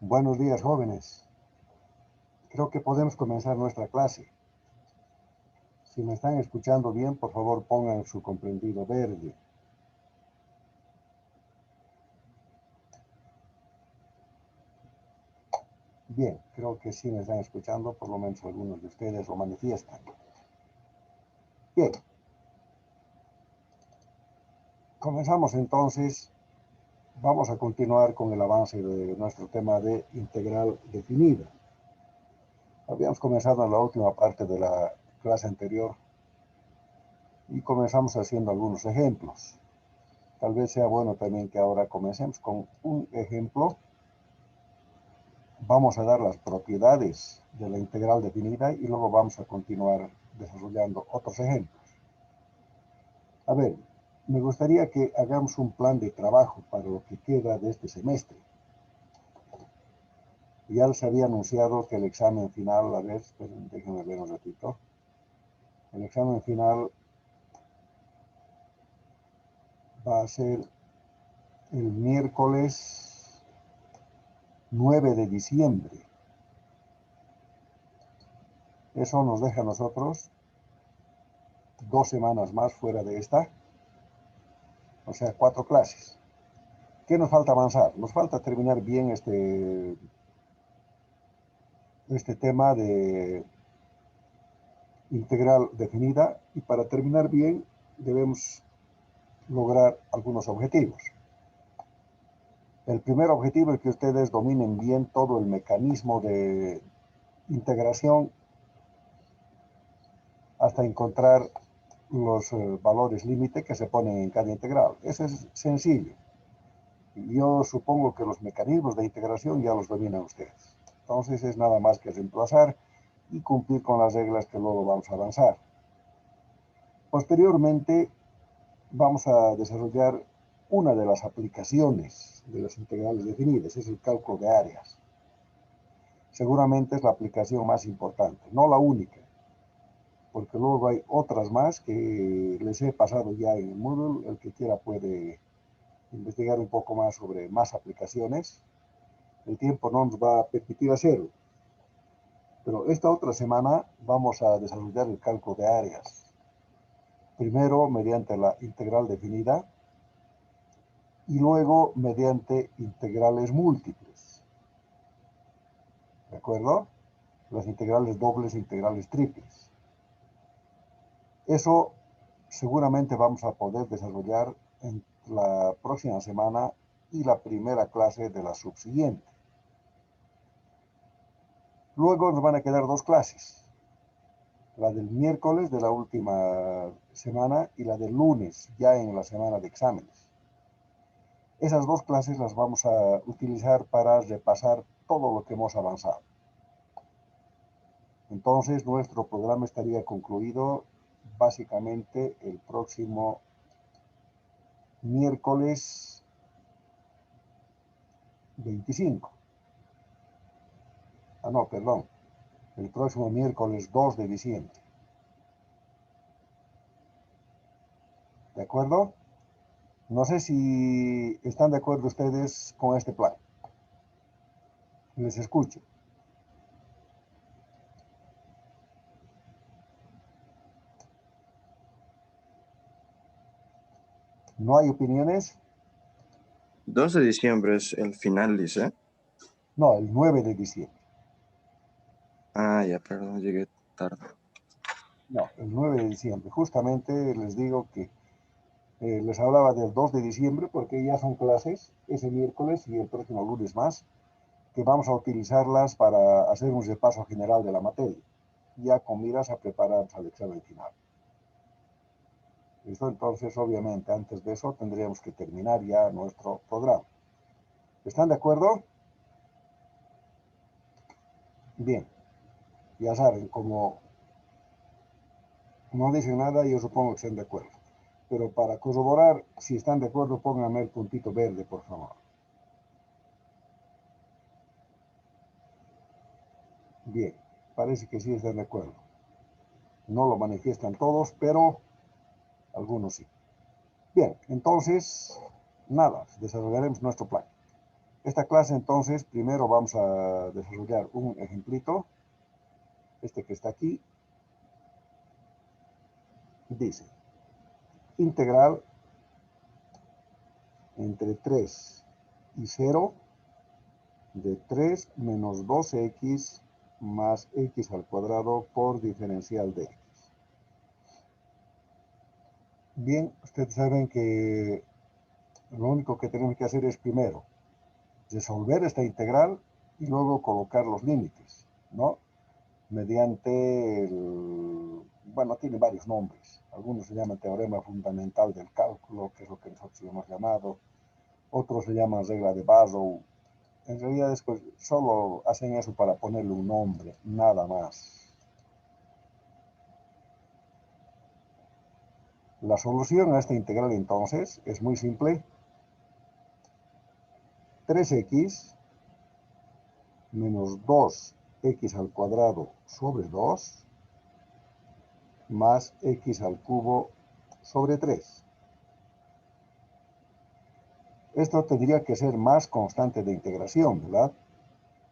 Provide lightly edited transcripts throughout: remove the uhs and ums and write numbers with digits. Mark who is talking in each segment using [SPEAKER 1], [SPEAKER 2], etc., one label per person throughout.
[SPEAKER 1] Buenos días, jóvenes. Creo que podemos comenzar nuestra clase. Si me están escuchando bien, por favor pongan su comprendido verde. Bien, creo que sí me están escuchando, por lo menos algunos de ustedes lo manifiestan. Bien. Comenzamos entonces. Vamos a continuar con el avance de nuestro tema de integral definida. Habíamos comenzado en la última parte de la clase anterior y comenzamos haciendo algunos ejemplos. Tal vez sea bueno también que ahora comencemos con un ejemplo. Vamos a dar las propiedades de la integral definida y luego vamos a continuar desarrollando otros ejemplos. A ver, me gustaría que hagamos un plan de trabajo para lo que queda de este semestre. Ya les había anunciado que el examen final, a ver, déjenme ver un ratito. El examen final va a ser el miércoles 9 de diciembre. Eso nos deja a nosotros 2 semanas más fuera de esta, o sea, 4 clases. ¿Qué nos falta avanzar? Nos falta terminar bien este tema de integral definida, y para terminar bien debemos lograr algunos objetivos. El primer objetivo es que ustedes dominen bien todo el mecanismo de integración hasta encontrar los valores límite que se ponen en cada integral. Eso es sencillo. Yo supongo que los mecanismos de integración ya los dominan ustedes. Entonces es nada más que reemplazar y cumplir con las reglas que luego vamos a avanzar. Posteriormente vamos a desarrollar una de las aplicaciones de las integrales definidas, es el cálculo de áreas. Seguramente es la aplicación más importante, no la única, porque luego hay otras más que les he pasado ya en el Moodle. El que quiera puede investigar un poco más sobre más aplicaciones. El tiempo no nos va a permitir hacerlo. Pero esta otra semana vamos a desarrollar el cálculo de áreas. Primero mediante la integral definida y luego mediante integrales múltiples. ¿De acuerdo? Las integrales dobles e integrales triples. Eso seguramente vamos a poder desarrollar en la próxima semana y la primera clase de la subsiguiente. Luego nos van a quedar 2 clases. La del miércoles de la última semana y la del lunes, ya en la semana de exámenes. Esas 2 clases las vamos a utilizar para repasar todo lo que hemos avanzado. Entonces nuestro programa estaría concluido básicamente el próximo miércoles 25. No, perdón. El próximo miércoles 2 de diciembre. ¿De acuerdo? No sé si están de acuerdo ustedes con este plan. Les escucho. ¿No hay opiniones?
[SPEAKER 2] 2 de diciembre es el final, dice.
[SPEAKER 1] No, el 9 de diciembre.
[SPEAKER 2] Ah, ya, perdón, llegué tarde.
[SPEAKER 1] No, el 9 de diciembre. Justamente les digo que les hablaba del 2 de diciembre porque ya son clases ese miércoles y el próximo lunes más, que vamos a utilizarlas para hacer un repaso general de la materia, ya con miras a prepararnos al examen final. ¿Listo? Entonces, obviamente, antes de eso tendríamos que terminar ya nuestro programa. ¿Están de acuerdo? Bien. Ya saben, como no dicen nada, yo supongo que están de acuerdo. Pero para corroborar si están de acuerdo, pónganme el puntito verde, por favor. Bien, parece que sí están de acuerdo. No lo manifiestan todos, pero algunos sí. Bien, entonces, nada, desarrollaremos nuestro plan. Esta clase entonces, primero vamos a desarrollar un ejemplito, este que está aquí. Dice, integral entre 3 y 0 de 3 menos 2x más x al cuadrado por diferencial de x. Bien, ustedes saben que lo único que tenemos que hacer es primero resolver esta integral y luego colocar los límites, ¿no? Mediante bueno, tiene varios nombres. Algunos se llaman teorema fundamental del cálculo, que es lo que nosotros hemos llamado. Otros se llaman regla de Barrow. En realidad es que solo hacen eso para ponerle un nombre, nada más. La solución a esta integral entonces es muy simple. 3x menos 2x al cuadrado sobre 2 más x al cubo sobre 3. Esto tendría que ser más constante de integración, ¿verdad?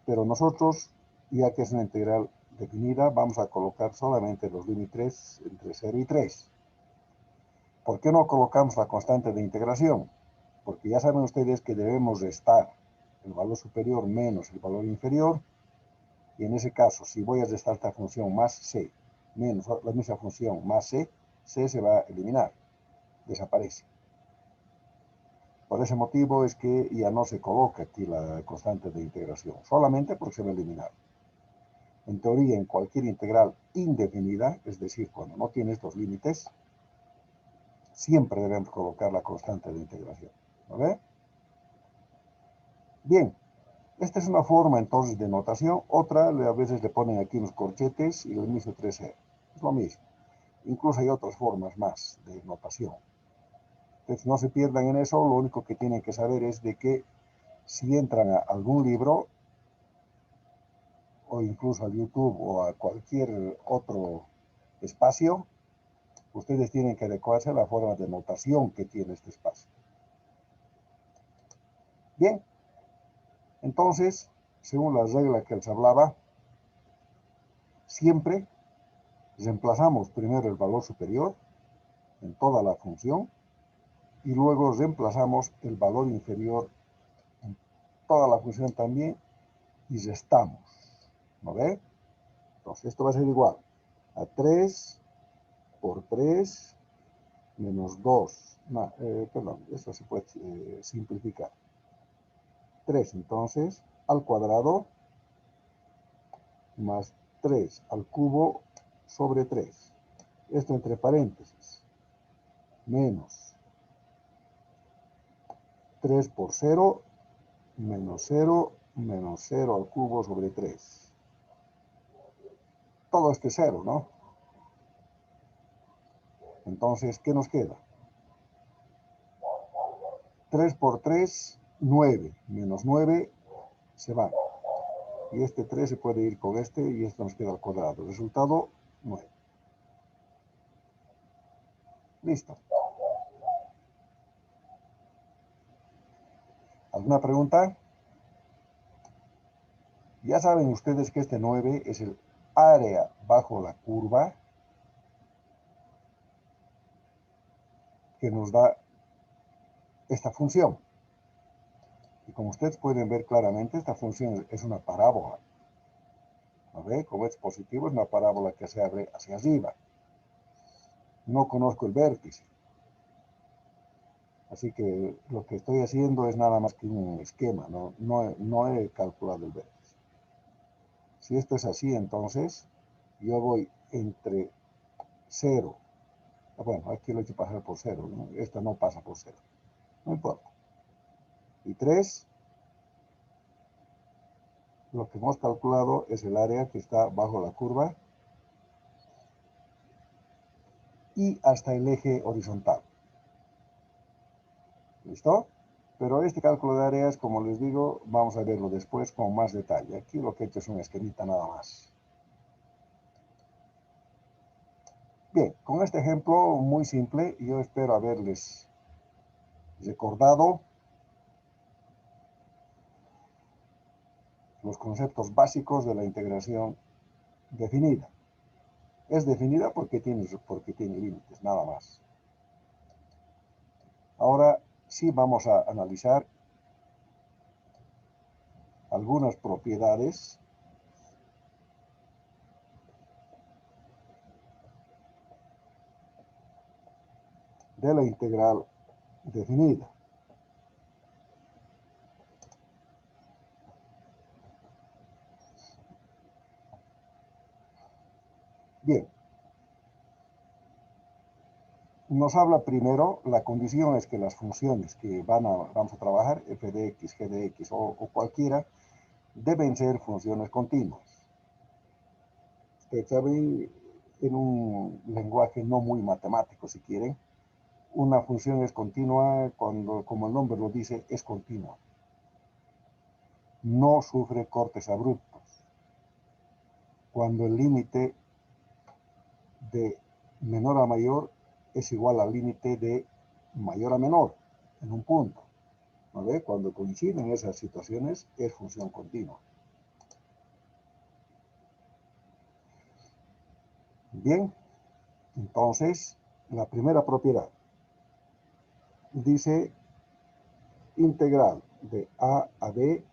[SPEAKER 1] Pero nosotros, ya que es una integral definida, vamos a colocar solamente los límites entre 0 y 3. ¿Por qué no colocamos la constante de integración? Porque ya saben ustedes que debemos restar el valor superior menos el valor inferior, y en ese caso, si voy a restar esta función más c menos la misma función más c, c se va a eliminar, desaparece. Por ese motivo es que ya no se coloca aquí la constante de integración, solamente porque se va a eliminar. En teoría, en cualquier integral indefinida, es decir, cuando no tiene estos límites, siempre debemos colocar la constante de integración. ¿No ve? Bien, esta es una forma entonces de notación. Otra, a veces le ponen aquí unos corchetes y el inicio 3R. Es lo mismo. Incluso hay otras formas más de notación. Entonces no se pierdan en eso. Lo único que tienen que saber es de que si entran a algún libro o incluso a YouTube o a cualquier otro espacio, ustedes tienen que adecuarse a la forma de notación que tiene este espacio. Bien, entonces, según la regla que les hablaba, siempre reemplazamos primero el valor superior en toda la función y luego reemplazamos el valor inferior en toda la función también y restamos. ¿No ve? Entonces esto va a ser igual a 3 por 3 menos 2. No, perdón, esto se puede simplificar. 3 entonces al cuadrado más 3 al cubo sobre 3. Esto entre paréntesis. Menos 3 por 0 menos 0 menos 0 al cubo sobre 3. Todo este 0, ¿no? Entonces, ¿qué nos queda? 3 por 3, 9. Menos 9 se va. Y este 3 se puede ir con este y esto nos queda al cuadrado. Resultado, 9. Listo. ¿Alguna pregunta? Ya saben ustedes que este 9 es el área bajo la curva que nos da esta función. Y como ustedes pueden ver claramente, esta función es una parábola. ¿No ve? Como es positivo, es una parábola que se abre hacia arriba. No conozco el vértice. Así que lo que estoy haciendo es nada más que un esquema, no he calculado el vértice. Si esto es así, entonces yo voy entre 0. Bueno, aquí lo he hecho pasar por 0, ¿no? Esto no pasa por 0. No importa. Y 3, lo que hemos calculado es el área que está bajo la curva y hasta el eje horizontal. ¿Listo? Pero este cálculo de áreas, como les digo, vamos a verlo después con más detalle. Aquí lo que he hecho es un esquemita nada más. Bien, con este ejemplo muy simple, yo espero haberles recordado los conceptos básicos de la integración definida. Es definida porque tiene límites, nada más. Ahora sí vamos a analizar algunas propiedades de la integral definida. Bien. Nos habla primero, la condición es que las funciones que vamos a trabajar, f de x, g de x o cualquiera, deben ser funciones continuas. Ustedes saben, en un lenguaje no muy matemático, si quieren, una función es continua cuando, como el nombre lo dice, es continua. No sufre cortes abruptos. Cuando el límite de menor a mayor es igual al límite de mayor a menor en un punto. ¿No ve? Cuando coinciden esas situaciones es función continua. Bien, entonces la primera propiedad dice integral de a b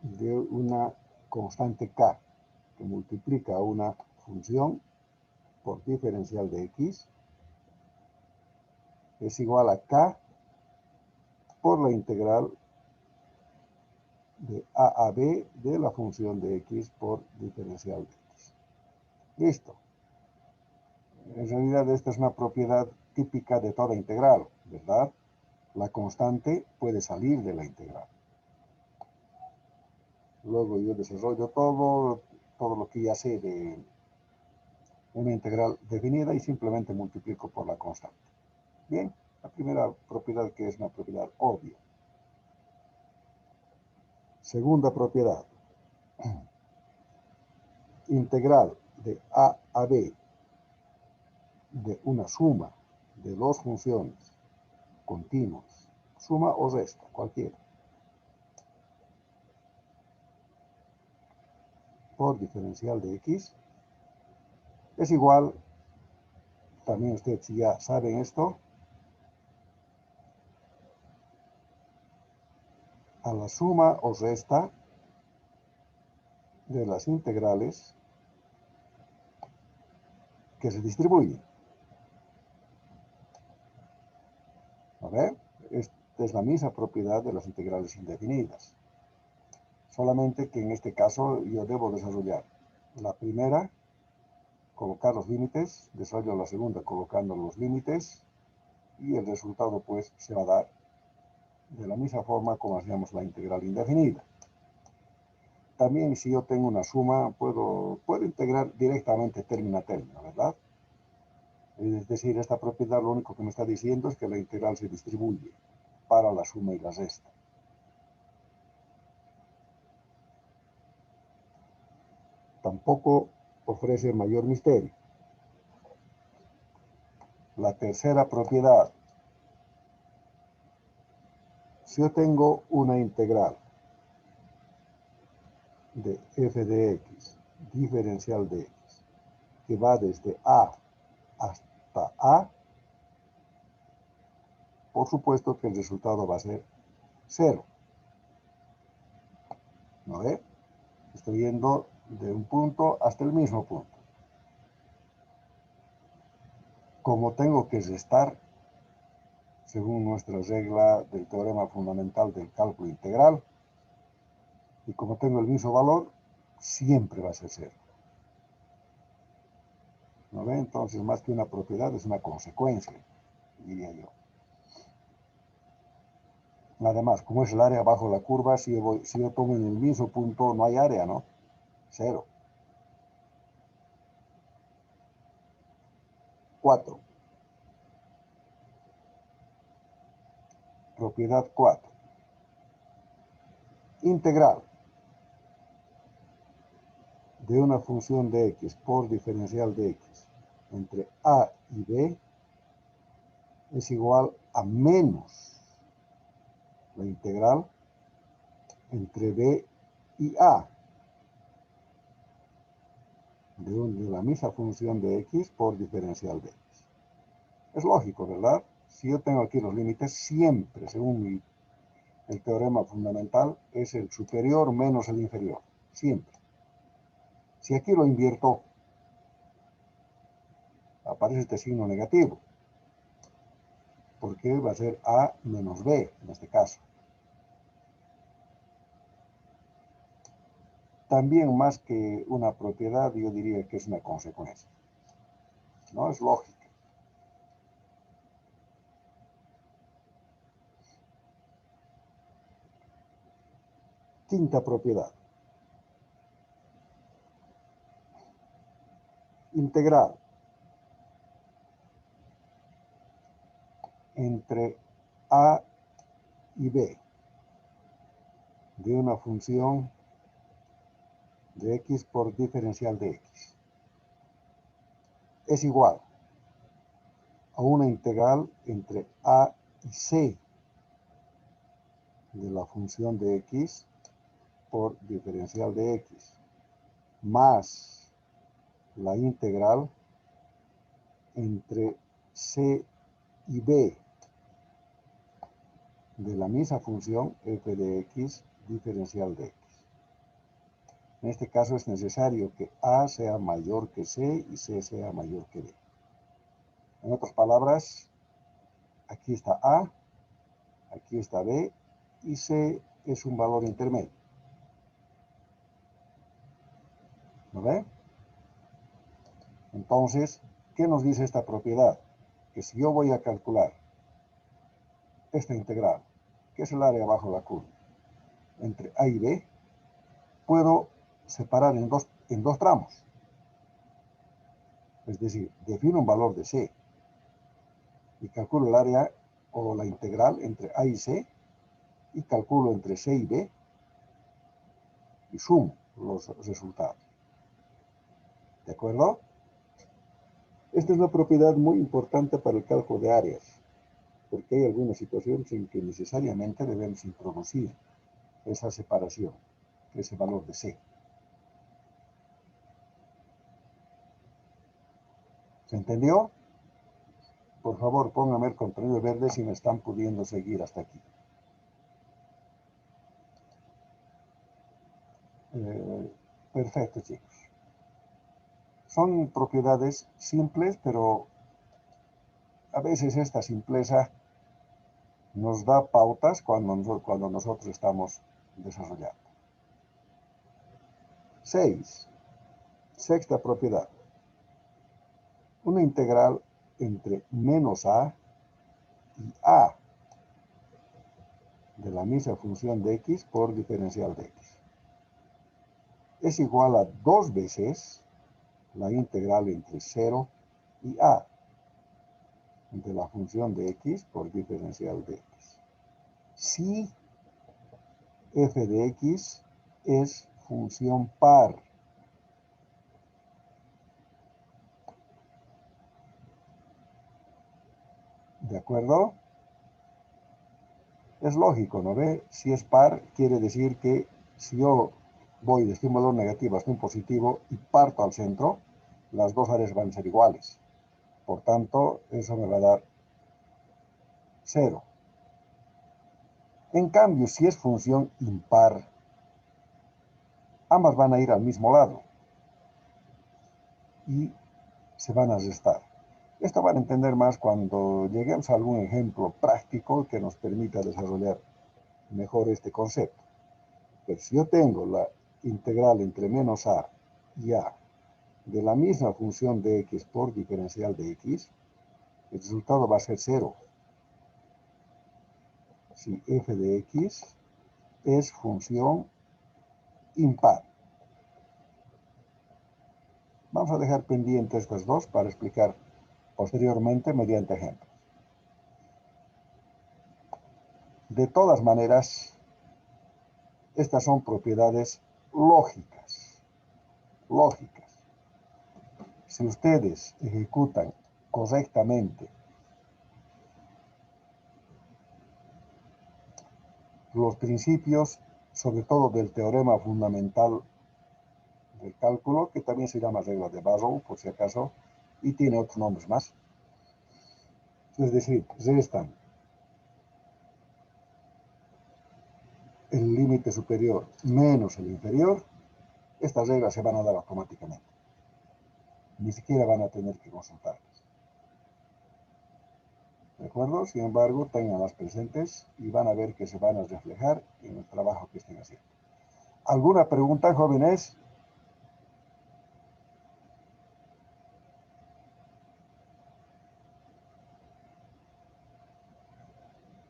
[SPEAKER 1] de una constante k que multiplica una función por diferencial de x es igual a k por la integral de a b de la función de x por diferencial de x. Listo. En realidad esta es una propiedad típica de toda integral, ¿verdad? La constante puede salir de la integral. Luego yo desarrollo todo lo que ya sé de una integral definida y simplemente multiplico por la constante. Bien, la primera propiedad que es una propiedad obvia. Segunda propiedad. Integral de a b de una suma de dos funciones continuas, suma o resta, cualquiera, por diferencial de x, es igual, también ustedes ya saben esto, a la suma o resta de las integrales que se distribuyen. ¿A ver? Esta es la misma propiedad de las integrales indefinidas. Solamente que en este caso yo debo desarrollar la primera, colocar los límites, desarrollo la segunda colocando los límites y el resultado pues se va a dar de la misma forma como hacíamos la integral indefinida. También si yo tengo una suma puedo integrar directamente término a término, ¿verdad? Es decir, esta propiedad lo único que me está diciendo es que la integral se distribuye para la suma y la resta. Tampoco ofrece mayor misterio. La tercera propiedad. Si yo tengo una integral de f de x, diferencial de x, que va desde a hasta a, por supuesto que el resultado va a ser 0. ¿No ve? Estoy yendo de un punto hasta el mismo punto. Como tengo que restar, según nuestra regla del teorema fundamental del cálculo integral, y como tengo el mismo valor, siempre va a ser 0. ¿No ve? Entonces, más que una propiedad, es una consecuencia, diría yo. Además, como es el área bajo la curva, si yo tomo en el mismo punto, no hay área, ¿no? 0. 4. Propiedad 4. Integral de una función de x por diferencial de x entre a y b es igual a menos la integral entre b y a de la misma función de x por diferencial de x. Es lógico, ¿verdad? Si yo tengo aquí los límites, siempre, según el teorema fundamental, es el superior menos el inferior. Siempre. Si aquí lo invierto, aparece este signo negativo, porque va a ser a menos b en este caso. También, más que una propiedad, yo diría que es una consecuencia. No es lógica. Quinta propiedad. Integral entre a y b de una función de x por diferencial de x es igual a una integral entre a y c de la función de x por diferencial de x más la integral entre c y b de la misma función f de x diferencial de x. En este caso es necesario que a sea mayor que c y c sea mayor que b. En otras palabras, aquí está a, aquí está b, y c es un valor intermedio. ¿No ve? Entonces, ¿qué nos dice esta propiedad? Que si yo voy a calcular esta integral, que es el área bajo la curva, entre a y b, puedo separar en dos tramos. Es decir, defino un valor de c y calculo el área o la integral entre a y c, y calculo entre c y b, y sumo los resultados. ¿De acuerdo? Esta es una propiedad muy importante para el cálculo de áreas, porque hay algunas situaciones en que necesariamente debemos introducir esa separación, ese valor de c. ¿Se entendió? Por favor, pónganme el contenido verde si me están pudiendo seguir hasta aquí. Perfecto, chicos. Son propiedades simples, pero a veces esta simpleza nos da pautas cuando nosotros estamos desarrollando. 6. Sexta propiedad. Una integral entre menos a y a de la misma función de x por diferencial de x es igual a 2 veces la integral entre 0 y a de la función de x por diferencial de x. Si f de x es función par. ¿De acuerdo? Es lógico, ¿no ve? Si es par, quiere decir que si yo voy desde un valor negativo hasta un positivo y parto al centro, las dos áreas van a ser iguales. Por tanto, eso me va a dar 0. En cambio, si es función impar, ambas van a ir al mismo lado y se van a restar. Esto van a entender más cuando lleguemos a algún ejemplo práctico que nos permita desarrollar mejor este concepto. Pero si yo tengo la integral entre menos a y a de la misma función de x por diferencial de x, el resultado va a ser 0. Si f de x es función impar. Vamos a dejar pendientes estas dos para explicar posteriormente mediante ejemplos. De todas maneras, estas son propiedades lógicas. Si ustedes ejecutan correctamente los principios sobre todo del teorema fundamental del cálculo, que también se llama regla de Barrow, por si acaso, y tiene otros nombres más. Es decir, restan el límite superior menos el inferior, estas reglas se van a dar automáticamente. Ni siquiera van a tener que consultarlas. ¿De acuerdo? Sin embargo, tenganlas presentes y van a ver que se van a reflejar en el trabajo que estén haciendo. ¿Alguna pregunta, jóvenes?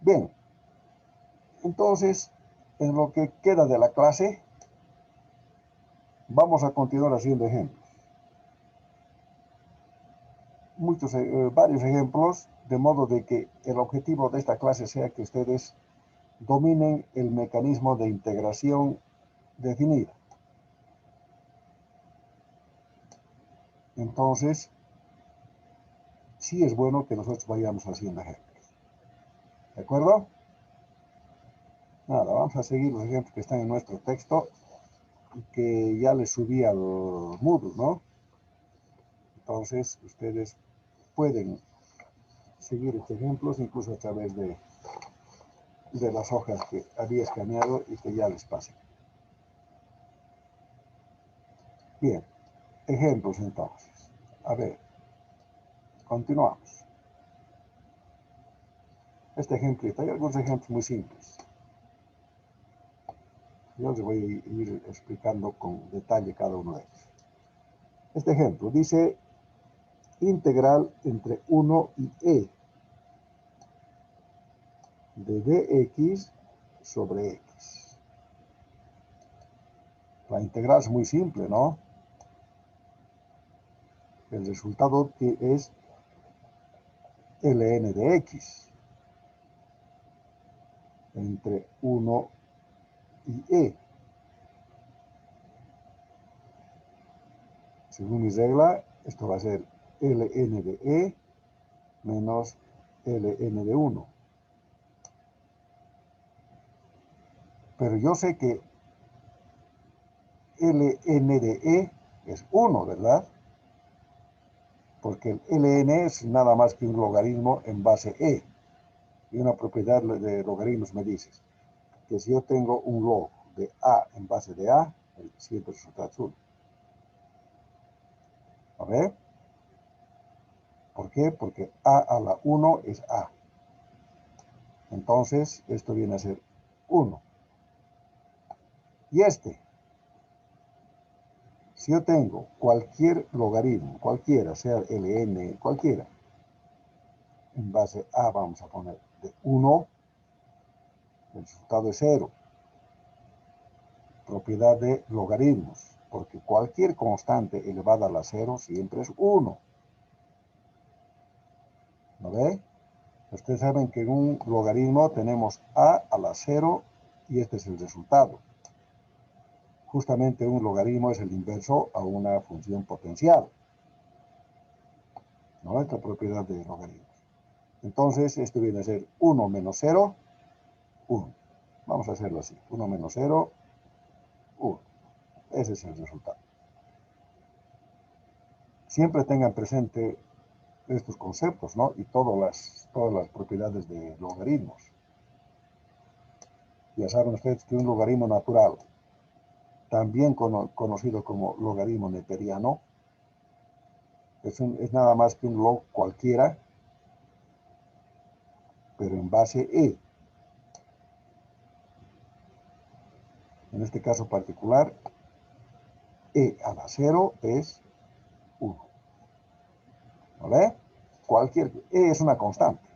[SPEAKER 1] Bien, entonces, en lo que queda de la clase, vamos a continuar haciendo ejemplos. Varios ejemplos, de modo de que el objetivo de esta clase sea que ustedes dominen el mecanismo de integración definida. Entonces, sí es bueno que nosotros vayamos haciendo ejemplos. ¿De acuerdo? Nada, vamos a seguir los ejemplos que están en nuestro texto, que ya les subí al Moodle, ¿no? Entonces, ustedes pueden seguir estos ejemplos incluso a través de las hojas que había escaneado y que ya les pasé. Bien, ejemplos entonces. A ver, continuamos. Este ejemplito, hay algunos ejemplos muy simples. Yo les voy a ir explicando con detalle cada uno de ellos. Este ejemplo dice integral entre 1 y e de dx sobre x. La integral es muy simple, ¿no? El resultado es ln de x entre 1 y e. Según mi regla, esto va a ser ln de e menos ln de 1. Pero yo sé que ln de e es 1, ¿verdad? Porque el ln es nada más que un logaritmo en base e. Y una propiedad de logaritmos me dice que si yo tengo un log de a en base de a, siempre el resultado es 1. ¿A ver? ¿Por qué? Porque a a la 1 es a. Entonces, esto viene a ser 1. Y si yo tengo cualquier logaritmo, cualquiera, sea ln, cualquiera, en base a vamos a poner de 1, el resultado es 0. Propiedad de logaritmos, porque cualquier constante elevada a la 0 siempre es 1. ¿Lo ve? Ustedes saben que en un logaritmo tenemos a la 0 y este es el resultado. Justamente un logaritmo es el inverso a una función potencial. ¿No? Esta propiedad de logaritmos. Entonces, esto viene a ser 1 menos 0, 1. Vamos a hacerlo así. 1 menos 0, 1. Ese es el resultado. Siempre tengan presente estos conceptos, ¿no? Y todas las propiedades de logaritmos. Ya saben ustedes que un logaritmo natural, también conocido como logaritmo neperiano, es nada más que un log cualquiera, pero en base e. En este caso particular, e a la 0 es 1. ¿Vale? E es una constante.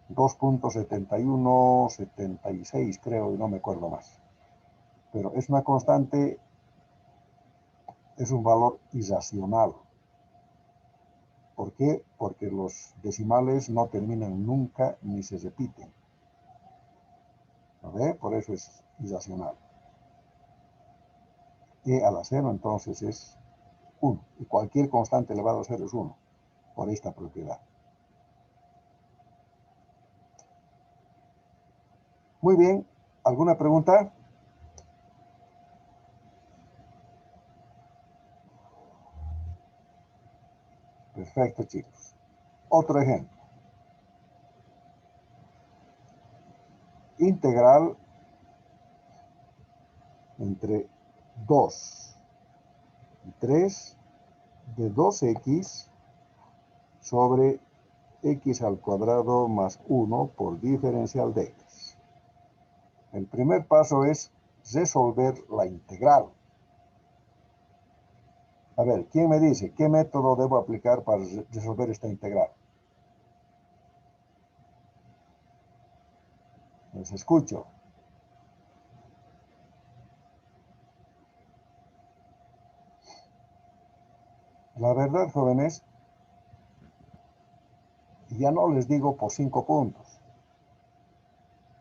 [SPEAKER 1] 2.7176 creo, y no me acuerdo más. Pero es una constante, es un valor irracional. ¿Por qué? Porque los decimales no terminan nunca ni se repiten. ¿Vale? Por eso es irracional. E a la 0 entonces es 1. Y cualquier constante elevado a 0 es 1. Por esta propiedad. Muy bien. ¿Alguna pregunta? Perfecto, chicos. Otro ejemplo. Integral entre 2 y 3 de 2x sobre x al cuadrado más 1 por diferencial de x. El primer paso es resolver la integral. A ver, ¿quién me dice qué método debo aplicar para resolver esta integral? Les escucho. La verdad, jóvenes, ya no les digo por 5 puntos.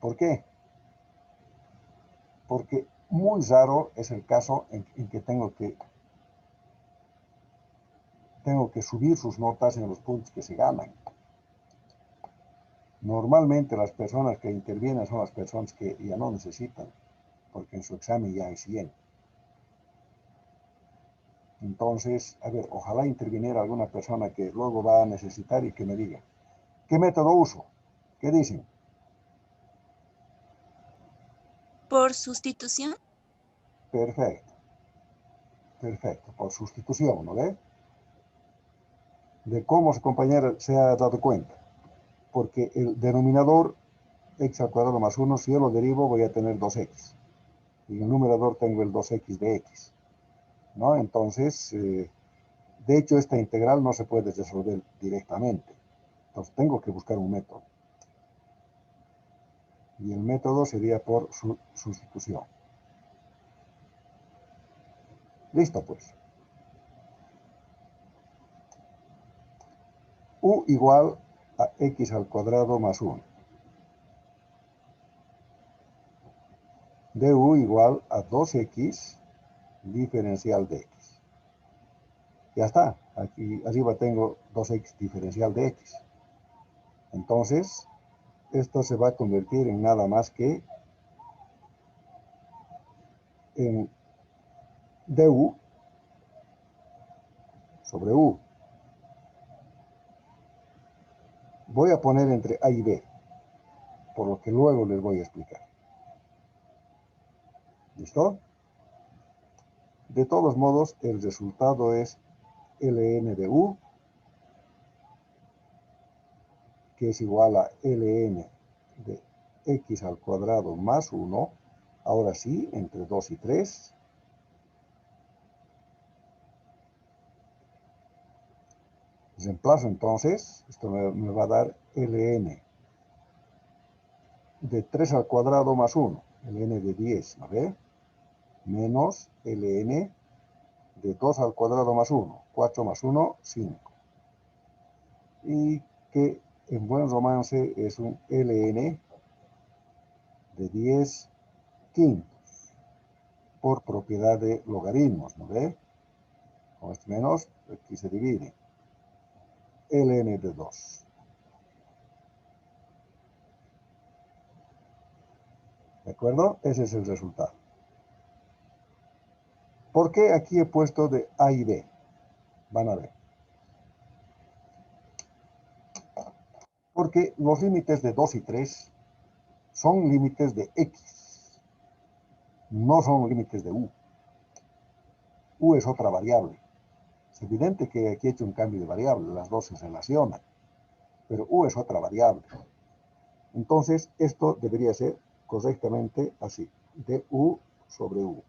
[SPEAKER 1] ¿Por qué? Porque muy raro es el caso en que tengo que subir sus notas en los puntos que se ganan. Normalmente las personas que intervienen son las personas que ya no necesitan, porque en su examen ya hay 100. Entonces, a ver, ojalá interviniera alguna persona que luego va a necesitar y que me diga, ¿qué método uso? ¿Qué dicen?
[SPEAKER 3] Por sustitución.
[SPEAKER 1] Perfecto, perfecto, por sustitución, ¿no ve? De cómo su compañera se ha dado cuenta. Porque el denominador x al cuadrado más 1, si yo lo derivo voy a tener 2x. Y en el numerador tengo el 2x de x. ¿No? Entonces, de hecho, esta integral no se puede resolver directamente. Entonces, tengo que buscar un método. Y el método sería por sustitución. Listo, pues. U igual a x al cuadrado más 1. Du igual a 2x diferencial de x. Ya está. Aquí arriba tengo 2x diferencial de x. Entonces, esto se va a convertir en nada más que en du sobre u. Voy a poner entre a y b, por lo que luego les voy a explicar. ¿Listo? De todos modos, el resultado es ln de u, que es igual a ln de x al cuadrado más 1, ahora sí, entre 2 y 3, reemplazo entonces, esto me va a dar ln de 3 al cuadrado más 1, ln de 10, ¿no ve? Menos ln de 2 al cuadrado más 1, 4 más 1, 5. Y que en buen romance es un ln de 10 quintos por propiedad de logaritmos, ¿no ve? Con este menos, aquí se divide. ln de 2. ¿De acuerdo? Ese es el resultado. ¿Por qué aquí he puesto de A y B? Van a ver. Porque los límites de 2 y 3 son límites de X, no son límites de U. U es otra variable. Es evidente que aquí he hecho un cambio de variable, las dos se relacionan, pero U es otra variable. Entonces, esto debería ser correctamente así, du sobre U.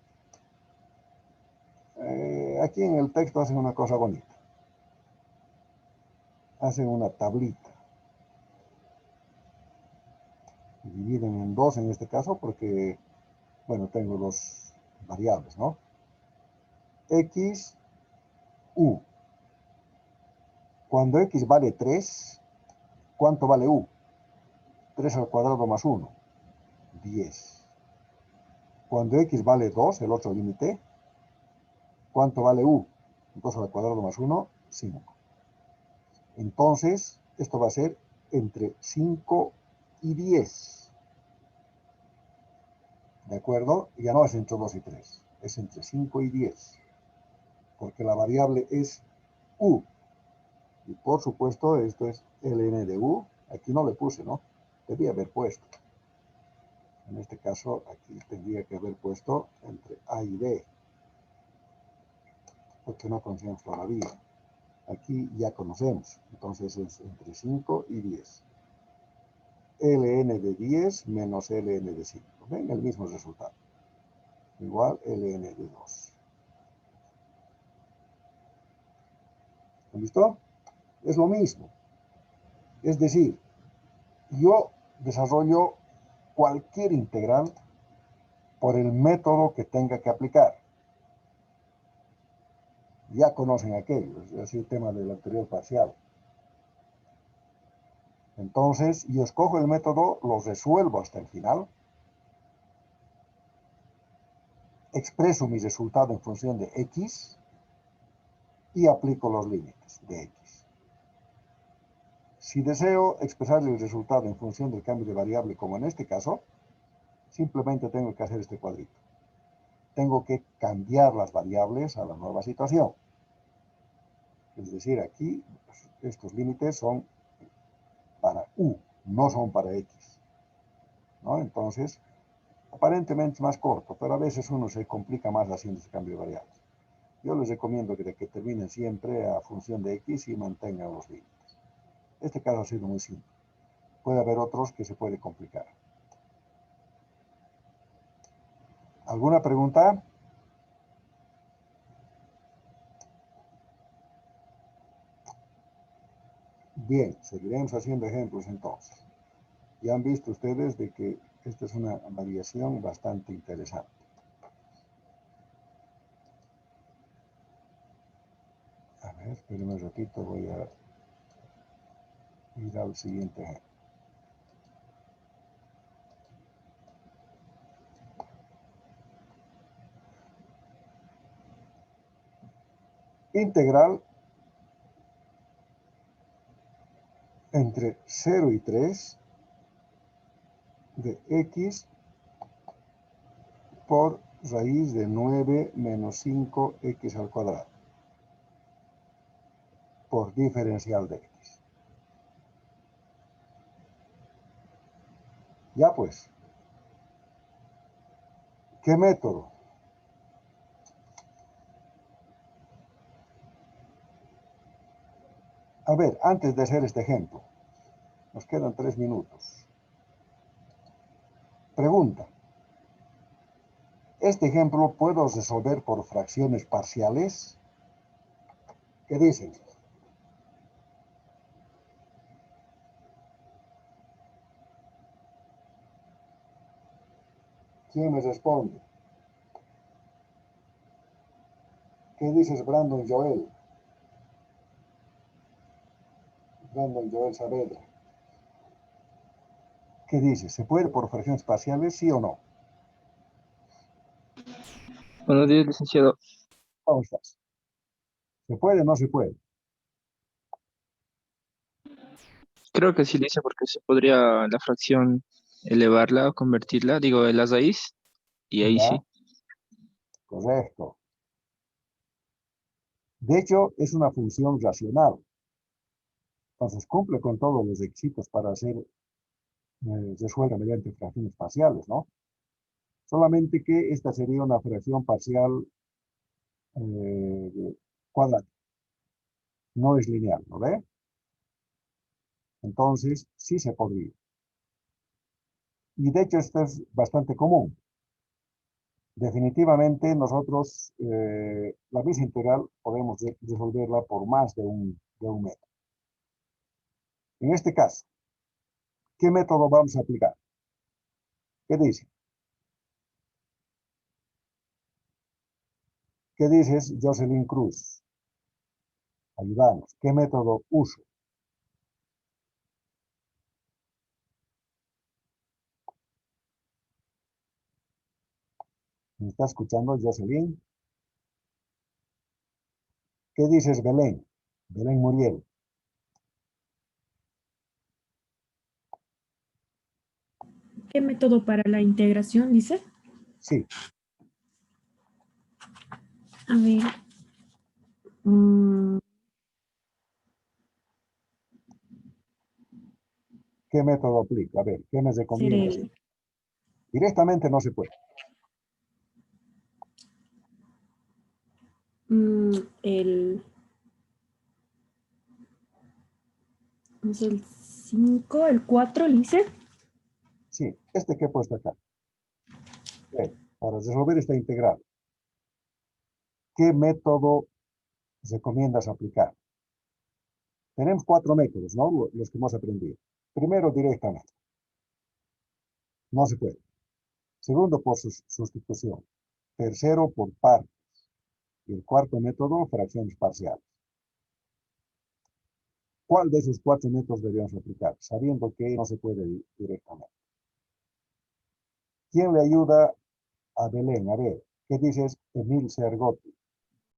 [SPEAKER 1] Aquí en el texto hacen una cosa bonita. Hacen una tablita. Dividen en dos en este caso porque, bueno, tengo dos variables, ¿no? X, U. Cuando X vale 3, ¿cuánto vale U? 3 al cuadrado más 1, 10. Cuando X vale 2, el otro límite, ¿cuánto vale U? 2 al cuadrado más 1, 5. Entonces, esto va a ser entre 5 y 10. ¿De acuerdo? Ya no es entre 2 y 3, es entre 5 y 10, porque la variable es u. Y por supuesto, esto es ln de u. Aquí no le puse, ¿no? Debía haber puesto. En este caso, aquí tendría que haber puesto entre a y b, porque no conocemos todavía. Aquí ya conocemos, entonces es entre 5 y 10. ln de 10 menos ln de 5. ¿Ven? El mismo resultado. Igual ln de 2. ¿Listo? Es lo mismo. Es decir, yo desarrollo cualquier integral por el método que tenga que aplicar. Ya conocen aquello, es decir, el tema del anterior parcial. Entonces, yo escojo el método, lo resuelvo hasta el final, expreso mi resultado en función de x y aplico los límites de x. Si deseo expresar el resultado en función del cambio de variable, como en este caso, simplemente tengo que hacer este cuadrito. Tengo que cambiar las variables a la nueva situación. Es decir, aquí estos límites son para u, no son para x, ¿no? Entonces, aparentemente es más corto, pero a veces uno se complica más haciendo ese cambio de variables. Yo les recomiendo que terminen siempre a función de x y mantengan los límites. Este caso ha sido muy simple. Puede haber otros que se puede complicar. ¿Alguna pregunta? Bien, seguiremos haciendo ejemplos entonces. Ya han visto ustedes de que esta es una variación bastante interesante. A ver, espérenme un ratito, voy a ir al siguiente ejemplo. Integral entre 0 y 3 de x por raíz de 9 menos 5x al cuadrado por diferencial de x. Ya pues, ¿qué método? A ver, antes de hacer este ejemplo, nos quedan 3 minutos. Pregunta. ¿Este ejemplo puedo resolver por fracciones parciales? ¿Qué dicen? ¿Quién me responde? ¿Qué dices, Brandon Joel? Brandon Joel Saavedra. ¿Qué dices? ¿Se puede por fracciones parciales, sí o no?
[SPEAKER 4] Buenos días, licenciado.
[SPEAKER 1] ¿Cómo estás? ¿Se puede o no se puede?
[SPEAKER 4] Creo que sí, dice, porque se podría la fracción elevarla o convertirla, digo, en la raíz, y ahí
[SPEAKER 1] Ya,
[SPEAKER 4] sí.
[SPEAKER 1] correcto. De hecho, es una función racional. Entonces, cumple con todos los requisitos para ser resuelta mediante fracciones parciales, ¿no? Solamente que esta sería una fracción parcial cuadrada. No es lineal, ¿no ve? Entonces, sí se podría. Y de hecho, esto es bastante común. Definitivamente, nosotros la misma integral podemos resolverla por más de un método. En este caso, ¿qué método vamos a aplicar? ¿Qué dice? ¿Qué dices, Jocelyn Cruz? Ayúdanos. ¿Qué método uso? ¿Me está escuchando, Jocelyn? ¿Qué dices, Belén? Belén Muriel.
[SPEAKER 5] ¿Qué método para la integración dice?
[SPEAKER 1] Sí,
[SPEAKER 5] A ver. mm,
[SPEAKER 1] ¿qué método aplica? A ver, ¿qué me
[SPEAKER 5] ser
[SPEAKER 1] recomiendas? Directamente no se puede.
[SPEAKER 5] el, es el 5, el 4, Lice.
[SPEAKER 1] Sí, este que he puesto acá. Para resolver esta integral, ¿qué método recomiendas aplicar? Tenemos 4 métodos, ¿no? Los que hemos aprendido. Primero, directamente. No se puede. Segundo, por sustitución. Tercero, por partes. Y el cuarto método, fracciones parciales. ¿Cuál de esos 4 métodos deberíamos aplicar? Sabiendo que no se puede directamente. ¿Quién le ayuda a Belén? A ver, ¿qué dices, Emil Sergotti?